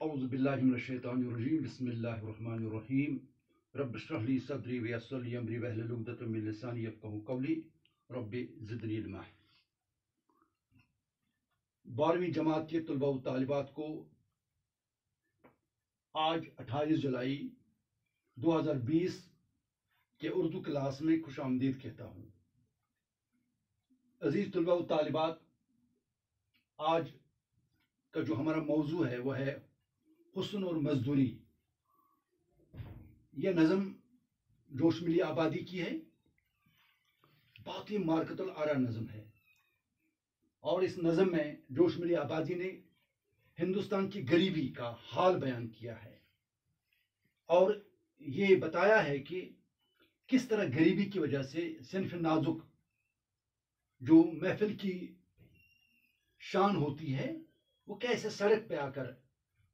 اعوذ باللہ من الشیطان الرجیم بسم اللہ الرحمن الرحیم رب اشرح لی صدری ویسر لی امری واحلل عقدۃ من لسانی یفقہوا قولی رب زدنی علما۔ 12ویں جماعت کے طلباء و طالبات کو آج 28 جولائی 2020 کے اردو کلاس میں خوش آمدید کہتا ہوں۔ عزیز طلباء و طالبات، آج کا جو ہمارا موضوع ہے وہ ہے حسن اور مزدوری۔ یہ نظم جوش ملی آبادی کی ہے، بہت ہی مارکت العرا نظم ہے، اور اس نظم میں جوش ملی آبادی نے ہندوستان کی غریبی کا حال بیان کیا ہے اور یہ بتایا ہے کہ کس طرح غریبی کی وجہ سے صنف نازک جو محفل کی شان ہوتی ہے وہ کیسے سڑک پہ آ کر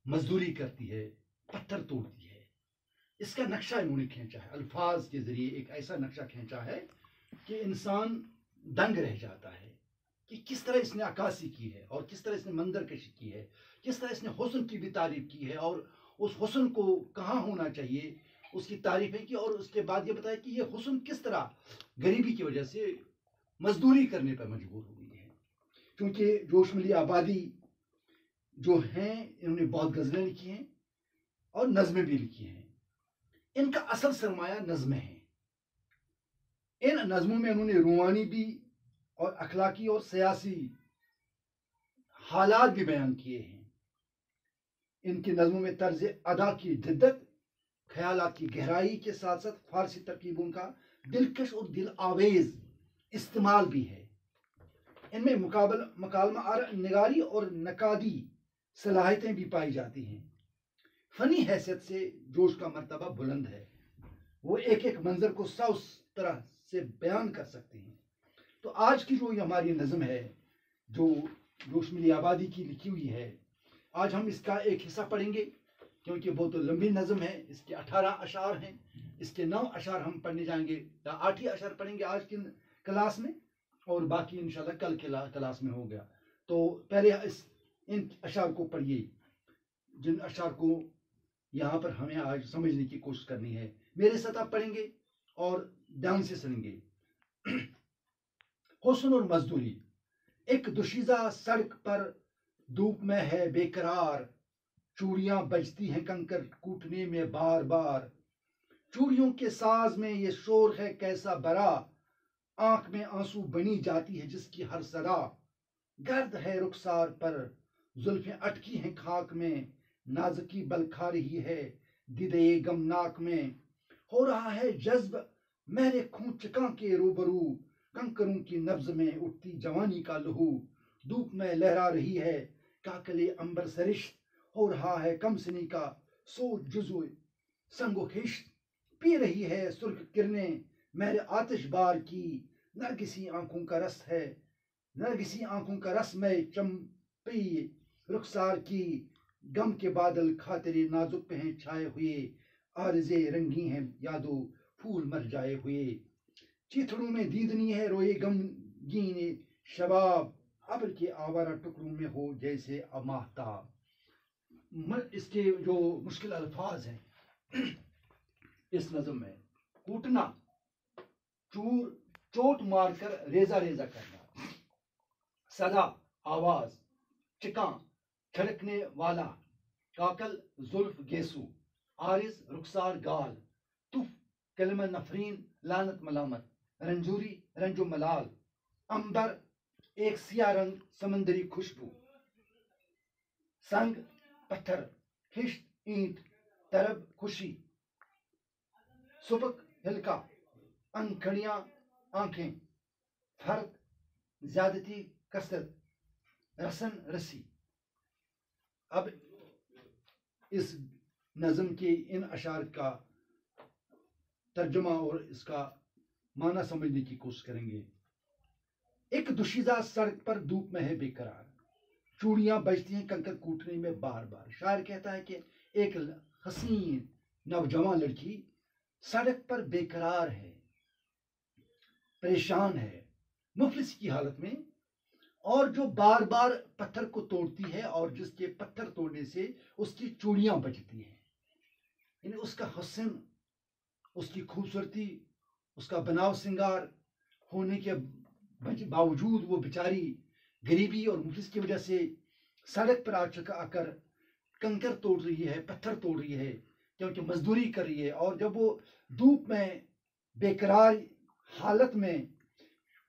مزدوری کرتی ہے، پتھر توڑتی ہے۔ اس کا نقشہ انہوں نے کھینچا ہے، الفاظ کے ذریعے ایک ایسا نقشہ کھینچا ہے کہ انسان دنگ رہ جاتا ہے کہ کس طرح اس نے عکاسی کی ہے اور کس طرح اس نے منظر کشی کی ہے، کس طرح اس نے حسن کی بھی تعریف کی ہے اور اس حسن کو کہاں ہونا چاہیے اس کی تعریفیں کی، اور اس کے بعد یہ بتایا کہ یہ حسن کس طرح غریبی کی وجہ سے مزدوری کرنے پر مجبور ہو گئی ہے۔ کیونکہ جوش ملی آبادی جو ہیں انہوں نے بہت غزلیں لکھی ہیں اور نظمیں بھی لکھی ہیں۔ ان کا اصل سرمایہ نظمیں ہیں۔ ان نظموں میں انہوں نے روحانی بھی اور اخلاقی اور سیاسی حالات بھی بیان کیے ہیں۔ ان کی نظموں میں طرز ادا کی جدت، خیالات کی گہرائی کے ساتھ ساتھ فارسی ترکیبوں کا دلکش اور دل آویز استعمال بھی ہے۔ ان میں مکالمہ نگاری اور نقادی صلاحیتیں بھی پائی جاتی ہیں۔ فنی حیثیت سے جوش کا مرتبہ بلند ہے، وہ ایک ایک منظر کو 100 طرح سے بیان کر سکتے ہیں۔ تو آج کی جو یہ ہماری نظم ہے جو جوش ملی آبادی کی لکھی ہوئی ہے، آج ہم اس کا ایک حصہ پڑھیں گے کیونکہ بہت لمبی نظم ہے۔ اس کے 18 اشعار ہیں، اس کے 9 اشعار ہم پڑھنے جائیں گے، یا 8 ہی اشعار پڑھیں گے آج کی کلاس میں، اور باقی انشاءاللہ کل کلاس میں ہو گیا۔ تو پہلے ان اشعار کو پڑھیے جن اشعار کو یہاں پر ہمیں آج سمجھنے کی کوشش کرنی ہے۔ میرے ساتھ آپ پڑھیں گے اور دھیان سے سنیں گے۔ حسن اور مزدوری۔ ایک دوشیزہ سڑک پر دھوپ میں ہے بے قرار، چوڑیاں بجتی ہیں کنکر کوٹنے میں بار بار، چوڑیوں کے ساز میں یہ شور ہے کیسا برا، آنکھ میں آنسو بنی جاتی ہے جس کی ہر صدا، گرد ہے رخسار پر زلفیں اٹکی ہیں خاک میں، نازکی بل کھا رہی ہے دیدے غمناک میں، ہو رہا ہے جذب مہر خون چکاں کے روبرو، کنکروں کی نبض میں اٹھتی جوانی کا لہو، دھوپ میں لہرا رہی ہے کاکلے عنبر سرشت، ہو رہا ہے کم سنی کا سوچ جزو سنگ و خشت، پی رہی ہے سرخ کرنیں مہر آتش بار کی، نرگسی آنکھوں کا رس ہے، نرگسی آنکھوں کا رس میں چمپی رخسار کی، غم کے بادل خاطرے نازک پہ ہیں چھائے ہوئے، عارضے رنگی ہیں یادو پھول مر جائے ہوئے، چیتڑوں میں دیدنی ہے روئے غمگین شباب، ابر کے آوارہ ٹکڑوں میں ہو جیسے ماہتاب۔ اس کے جو مشکل الفاظ ہیں اس نظم میں، کوٹنا، چوٹ مار کر ریزہ ریزہ کرنا، صدا آواز، چکاں چھڑکنے والا، کاکل زلف گیسو، عارض رخسار گال، تف کلمہ نفرین لعنت ملامت، رنجوری رنج و ملال، عنبر ایک سیاہ رنگ سمندری خوشبو، سنگ پتھر، خشت اینٹ، طرب خوشی، سبک ہلکا، انکھڑیاں آنکھیں، فرق زیادتی کثرت، رسن رسی۔ اب اس نظم کے ان اشعار کا ترجمہ اور اس کا معنی سمجھنے کی کوشش کریں گے۔ ایک دوشیزہ سڑک پر دھوپ میں ہے بے قرار، چوڑیاں بجتی ہیں کنکر کوٹنے میں بار بار۔ شاعر کہتا ہے کہ ایک حسین نوجوان لڑکی سڑک پر بے قرار ہے، پریشان ہے، مفلس کی حالت میں، اور جو بار بار پتھر کو توڑتی ہے اور جس کے پتھر توڑنے سے اس کی چوڑیاں بچتی ہیں، یعنی اس کا حسن، اس کی خوبصورتی، اس کا بناؤ سنگار ہونے کے باوجود وہ بیچاری غریبی اور مفلس کی وجہ سے سڑک پر آ کر کنکر توڑ رہی ہے، پتھر توڑ رہی ہے، کیونکہ مزدوری کر رہی ہے۔ اور جب وہ دھوپ میں بے قرار حالت میں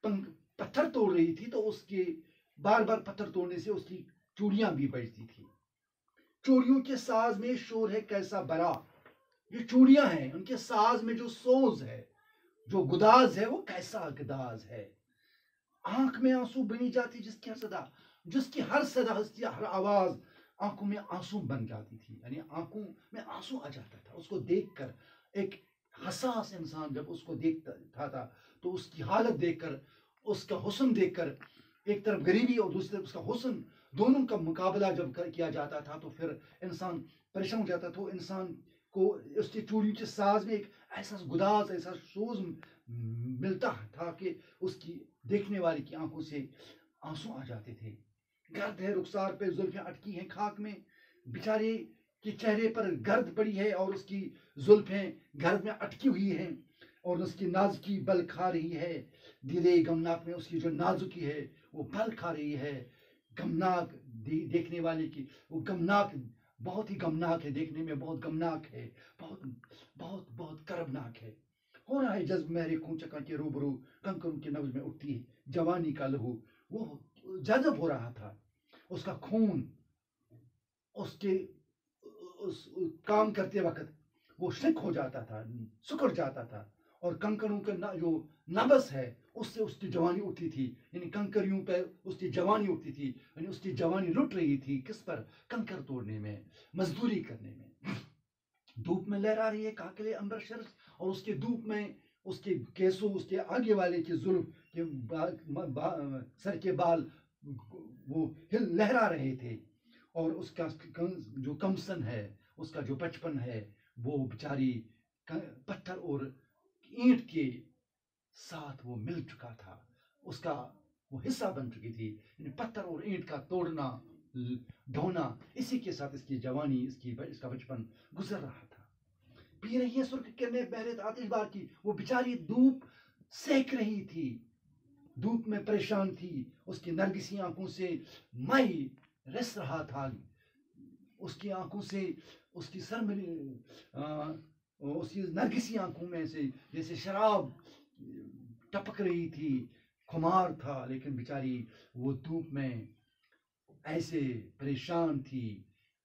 پتھر توڑ رہی تھی تو اس کے بار بار پتھر توڑنے سے اس کی چوڑیاں بھی بجتی تھی۔ چوڑیوں کے ساز میں شور ہے کیسا برا، یہ چوڑیاں ہیں، ان کے ساز میں جو سوز ہے، جو گداز ہے، وہ کیسا گداز ہے۔ آنکھ میں آنسو بنی جاتی جس کی ہر صدا، ہر آواز آنکھوں میں آنسو بن جاتی تھی، یعنی آنکھوں میں آنسو آ جاتا تھا اس کو دیکھ کر۔ ایک حساس انسان جب اس کو دیکھتا تھا تو اس کی حالت دیکھ کر، اس کا حسن دیکھ کر، ایک طرف غریبی اور دوسری طرف اس کا حسن، دونوں کا مقابلہ جب کیا جاتا تھا تو پھر انسان پریشان ہو جاتا تھا۔ انسان کو اس کی چوڑیوں کے ساز میں ایک ایسا گداز، ایسا سوز ملتا تھا کہ اس کی دیکھنے والے کی آنکھوں سے آنسو آ جاتے تھے۔ گرد ہے رخسار پہ زلفیں اٹکی ہیں خاک میں، بیچارے کے چہرے پر گرد پڑی ہے اور اس کی زلفیں گرد میں اٹکی ہوئی ہیں اور اس کی نازکی بل کھا رہی ہے۔ دیدے غمناک میں اس کی جو نازکی ہے وہ بل کھا رہی ہے۔ غمناک دیکھنے والے کی وہ غمناک، بہت ہی غمناک ہے، دیکھنے میں بہت غمناک ہے، بہت بہت بہت کربناک ہے۔ ہو رہا ہے جذب میرے خون چکا کے روبرو، کنکروں کے نبض میں اٹھتی ہے جوانی کا لہو۔ وہ جذب ہو رہا تھا، اس کا خون اس کے اس کام کرتے وقت وہ شک ہو جاتا تھا، سکڑ جاتا تھا، اور کنکروں کا جو نبض ہے اس سے اس کی جوانی اٹھتی تھی، یعنی کنکریوں پہ اس کی جوانی اٹھتی تھی، یعنی اس کی جوانی لٹ رہی تھی کس پر؟ کنکر توڑنے میں، مزدوری کرنے میں۔ دھوپ میں لہرا رہی ہے کاکلے امبر شرس، اور اس کے دھوپ میں اس کے کیسوں، اس کے آگے والے کے زلف کے سر کے بال وہ لہرا رہے تھے، اور اس کا جو کمسن ہے، اس کا جو بچپن ہے، وہ بیچاری پتھر اور اینٹ کے ساتھ وہ مل چکا تھا، اس کا وہ حصہ بن چکی تھی، یعنی پتھر اور اینٹ کا توڑنا، ڈھونا، اسی کے ساتھ اس کی جوانی، اس کا بچپن گزر رہا تھا۔ پی رہی ہے سرخ کرنے بہرے آتش بار کی، وہ بیچاری دھوپ سیک رہی تھی، دھوپ میں پریشان تھی، اس کی نرگسی آنکھوں سے مائی رس رہا تھا، اس کی آنکھوں سے اس کی اس کی نرگسی آنکھوں میں سے جیسے شراب ٹپک رہی تھی، خمار تھا، لیکن بیچاری وہ دھوپ میں ایسے پریشان تھی،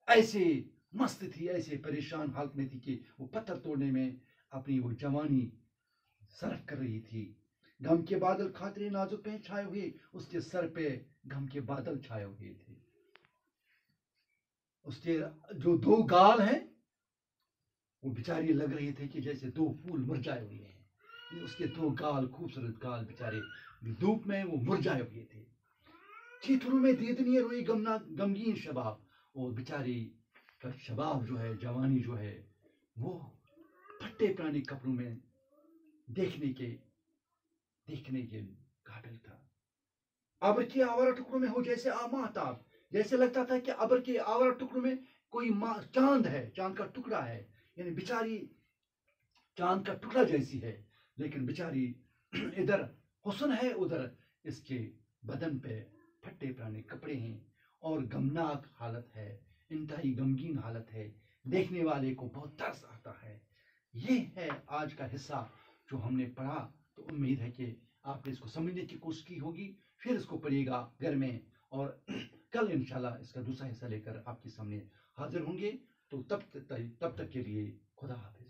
ایسے مست تھی، ایسے پریشان حالت میں تھی کہ وہ پتھر توڑنے میں اپنی وہ جوانی صرف کر رہی تھی۔ غم کے بادل خاطرے نازک پہ چھائے ہوئے، اس کے سر پہ غم کے بادل چھائے ہوئے تھے۔ اس کے جو دو گال ہیں وہ بیچاری لگ رہے تھے کہ جیسے دو پھول مرجھائے ہوئے ہیں، اس کے دو گال، خوبصورت گال، بیچارے دھوپ میں وہ مرجھائے ہوئے تھے۔ چیتھروں میں دیدنی روئی غمگین شباب، اور بیچاری کا شباب جو ہے، جوانی جو ہے، وہ پھٹے پرانے کپڑوں میں دیکھنے کے قابل تھا۔ ابر کے آوارہ ٹکڑوں میں ہو جیسے ماہتاب، جیسے لگتا تھا کہ ابر کے آوارہ ٹکڑوں میں کوئی چاند ہے، چاند کا ٹکڑا ہے، یعنی بیچاری چاند کا ٹکڑا جیسی ہے، لیکن بیچاری ادھر حسن ہے، ادھر اس کے بدن پہ پھٹے پرانے کپڑے ہیں، اور غمناک حالت ہے، انتہائی غمگین حالت ہے، دیکھنے والے کو بہت ترس آتا ہے۔ یہ ہے آج کا حصہ جو ہم نے پڑھا، تو امید ہے کہ آپ نے اس کو سمجھنے کی کوشش کی ہوگی، پھر اس کو پڑھیے گا گھر میں، اور کل انشاءاللہ اس کا دوسرا حصہ لے کر آپ کے سامنے حاضر ہوں گے۔ تو تب تک کے لیے خدا حافظ۔